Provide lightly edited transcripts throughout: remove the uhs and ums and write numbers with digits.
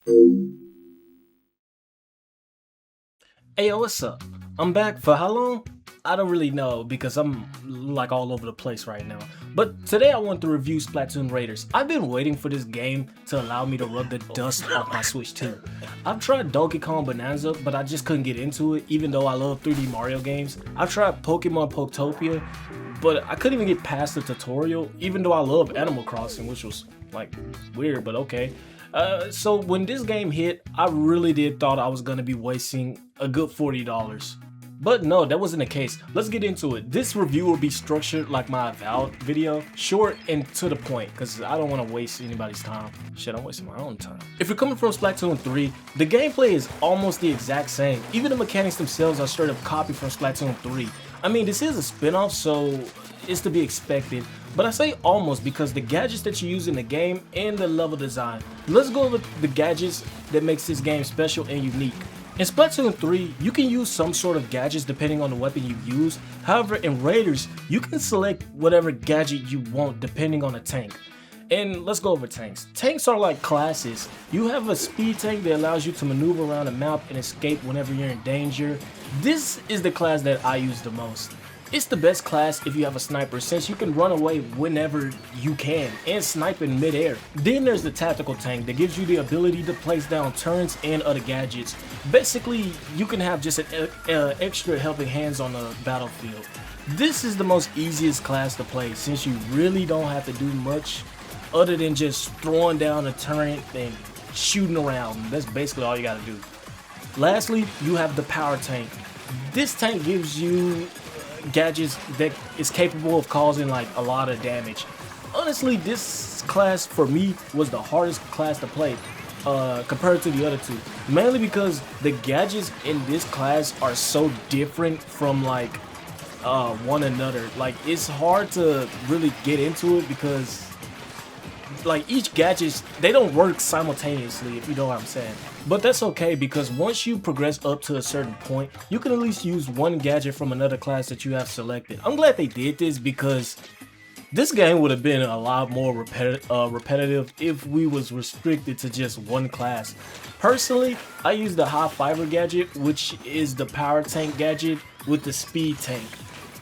Hey, yo, what's up? I'm back for how long? I don't really know because I'm like all over the place right now. But today I want to review Splatoon Raiders. I've been waiting for this game to allow me to rub the dust off my Switch too. I've tried Donkey Kong Bonanza, but I just couldn't get into it even though I love 3D Mario games. I've tried Pokemon Poketopia, but I couldn't even get past the tutorial even though I love Animal Crossing, which was like weird, but okay. So when this game hit, I really did thought I was gonna be wasting a good $40. But no, that wasn't the case. Let's get into it. This review will be structured like my Avowed video, short and to the point, because I don't want to waste anybody's time. Shit, I'm wasting my own time. If you're coming from Splatoon 3, the gameplay is almost the exact same. Even the mechanics themselves are straight up copied from Splatoon 3. I mean, this is a spin-off, so it's to be expected. But I say almost because the gadgets that you use in the game and the level design. Let's go over the gadgets that makes this game special and unique. In Splatoon 3, you can use some sort of gadgets depending on the weapon you use. However, in Raiders, you can select whatever gadget you want depending on the tank. And let's go over tanks. Tanks are like classes. You have a speed tank that allows you to maneuver around the map and escape whenever you're in danger. This is the class that I use the most. It's the best class if you have a sniper since you can run away whenever you can and snipe in midair. Then there's the tactical tank that gives you the ability to place down turrets and other gadgets. Basically, you can have just an extra helping hands on the battlefield. This is the most easiest class to play since you really don't have to do much other than just throwing down a turret and shooting around. That's basically all you gotta do. Lastly, you have the power tank. This tank gives you gadgets that is capable of causing like a lot of damage. Honestly, this class for me was the hardest class to play compared to the other two, mainly because the gadgets in this class are so different from like one another. Like it's hard to really get into it because like each gadget, they don't work simultaneously, if you know what I'm saying. But that's okay because once you progress up to a certain point, you can at least use one gadget from another class that you have selected. I'm glad they did this because this game would have been a lot more repetitive if we was restricted to just one class. Personally, I use the high fiber gadget, which is the power tank gadget with the speed tank.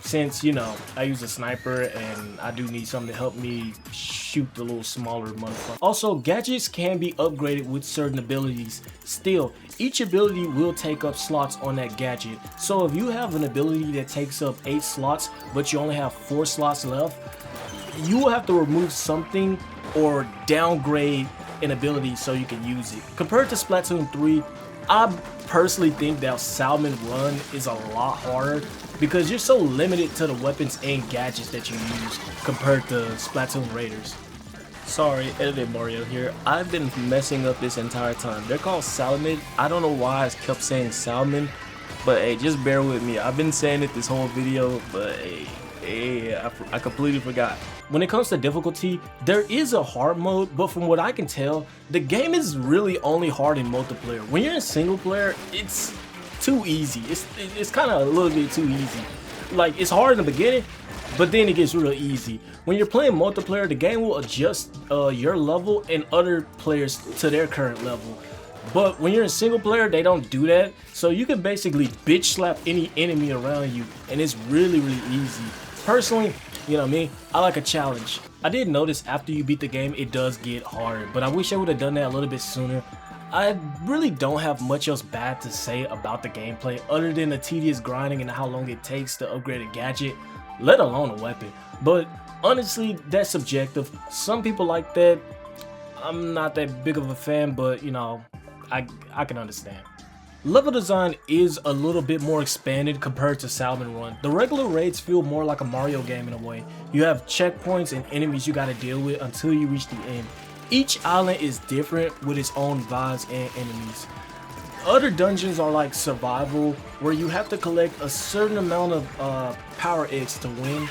Since, you know, I use a sniper and I do need something to help me shoot the little smaller motherfucker. Also, gadgets can be upgraded with certain abilities. Still, each ability will take up slots on that gadget. So if you have an ability that takes up 8 slots, but you only have 4 slots left, you will have to remove something or downgrade an ability so you can use it. Compared to Splatoon 3, I personally think that Salmon Run is a lot harder because you're so limited to the weapons and gadgets that you use compared to Splatoon Raiders. Sorry, Edited Mario here. I've been messing up this entire time. They're called Salmon. I don't know why I kept saying Salmon, but hey, just bear with me. I've been saying it this whole video, but hey, I completely forgot. When it comes to difficulty, there is a hard mode, but from what I can tell, the game is really only hard in multiplayer. When you're in single player, it's too easy. It's kind of a little bit too easy. Like it's hard in the beginning, but then it gets real easy. When you're playing multiplayer, the game will adjust your level and other players to their current level. But when you're in single player, they don't do that. So you can basically bitch slap any enemy around you, and it's really easy. Personally, you know me, I like a challenge. I did notice after you beat the game, it does get harder, but I wish I would have done that a little bit sooner. I really don't have much else bad to say about the gameplay other than the tedious grinding and how long it takes to upgrade a gadget, let alone a weapon. But honestly, that's subjective. Some people like that. I'm not that big of a fan, but you know, I can understand. Level design is a little bit more expanded compared to Salmon Run. The regular raids feel more like a Mario game in a way. You have checkpoints and enemies you gotta deal with until you reach the end. Each island is different with its own vibes and enemies. Other dungeons are like survival, where you have to collect a certain amount of power eggs to win.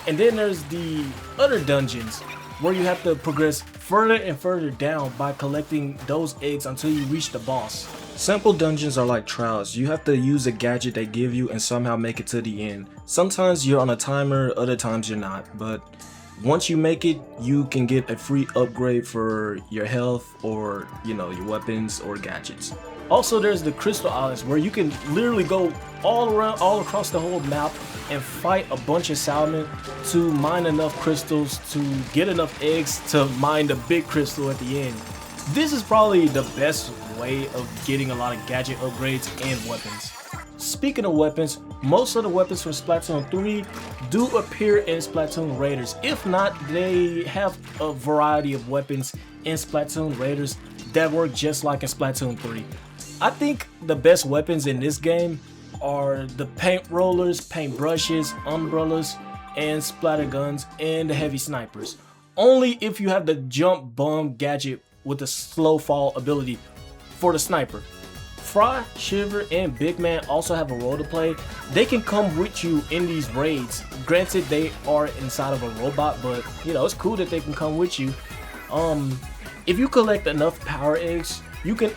And then there's the other dungeons, where you have to progress further and further down by collecting those eggs until you reach the boss. Simple dungeons are like trials. You have to use a gadget they give you and somehow make it to the end. Sometimes you're on a timer, other times you're not, but Once you make it, you can get a free upgrade for your health or, you know, your weapons or gadgets. Also, there's the Crystal Islands where you can literally go all around, all across the whole map and fight a bunch of salmon to mine enough crystals to get enough eggs to mine the big crystal at the end. This is probably the best way of getting a lot of gadget upgrades and weapons. Speaking of weapons, most of the weapons from Splatoon 3 do appear in Splatoon Raiders. If not, they have a variety of weapons in Splatoon Raiders that work just like in Splatoon 3. I think the best weapons in this game are the paint rollers, paint brushes, umbrellas, and splatter guns, and the heavy snipers. Only if you have the jump bomb gadget with the slow fall ability for the sniper. Fry, Shiver, and Big Man also have a role to play. They can come with you in these raids. Granted, they are inside of a robot, but you know, it's cool that they can come with you. If you collect enough power eggs, you can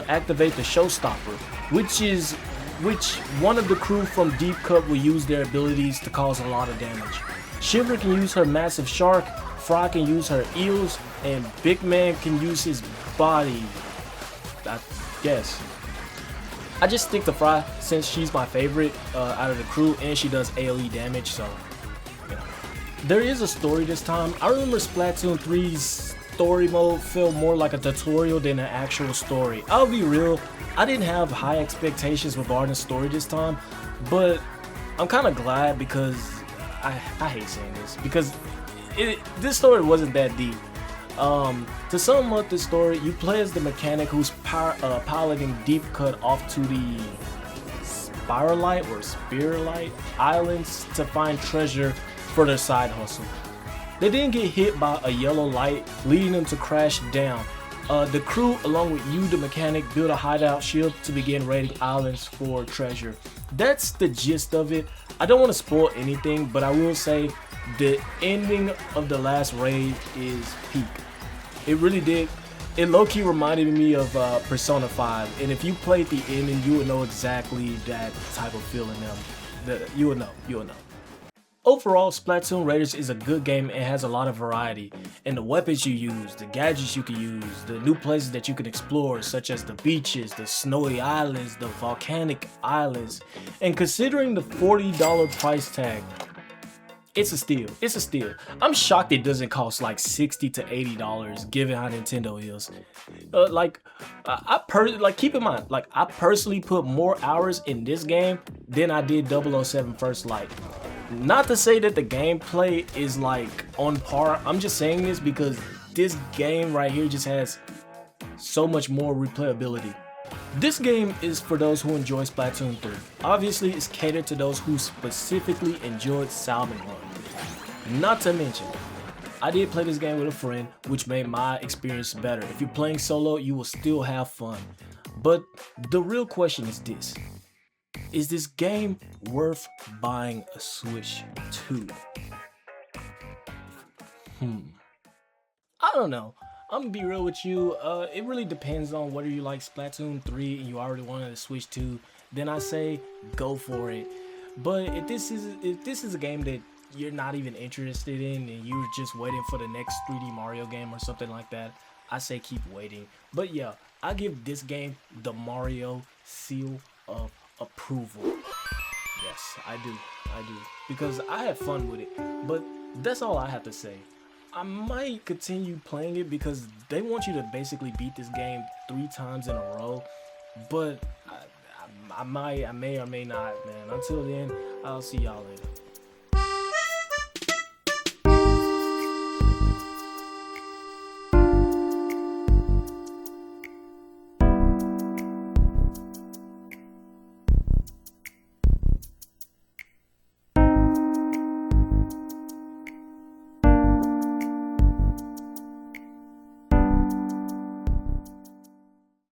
activate the Showstopper, which one of the crew from Deep Cut will use their abilities to cause a lot of damage. Shiver can use her massive shark, Fry can use her eels, and Big Man can use his body, I guess. I just stick to Fry since she's my favorite out of the crew and she does AoE damage, so you know. There is a story this time. I remember Splatoon 3's story mode felt more like a tutorial than an actual story. I'll be real, I didn't have high expectations regarding the story this time, but I'm kind of glad because I hate saying this because this story wasn't that deep. To sum up the story, you play as the mechanic who's piloting Deep Cut off to the Spiralite or Spiralite Islands to find treasure for their side hustle. They then get hit by a yellow light, leading them to crash down. The crew, along with you, the mechanic, build a hideout ship to begin raiding islands for treasure. That's the gist of it. I don't want to spoil anything, but I will say the ending of the last raid is peak. It really did. It low-key reminded me of Persona 5, and if you played the ending, you would know exactly that type of feeling. You would know. Overall, Splatoon Raiders is a good game and has a lot of variety in the weapons you use, the gadgets you can use, the new places that you can explore, such as the beaches, the snowy islands, the volcanic islands, and considering the $40 price tag, it's a steal. It's a steal. I'm shocked it doesn't cost like $60 to $80 given how Nintendo is. Keep in mind, like I personally put more hours in this game than I did 007 First Light. Not to say that the gameplay is like on par. I'm just saying this because this game right here just has so much more replayability. This game is for those who enjoy Splatoon 3. Obviously, it's catered to those who specifically enjoyed Salmon Run. Not to mention, I did play this game with a friend, which made my experience better. If you're playing solo, you will still have fun. But the real question is this. Is this game worth buying a Switch 2? I don't know. I'm gonna be real with you, it really depends on whether you like Splatoon 3 and you already wanted to Switch 2, then I say go for it. But if this is a game that you're not even interested in and you're just waiting for the next 3D Mario game or something like that, I say keep waiting. But yeah, I give this game the Mario seal of approval. Yes, I do, because I had fun with it. But that's all I have to say. I might continue playing it because they want you to basically beat this game 3 times in a row, but I may or may not, man. Until then, I'll see y'all later.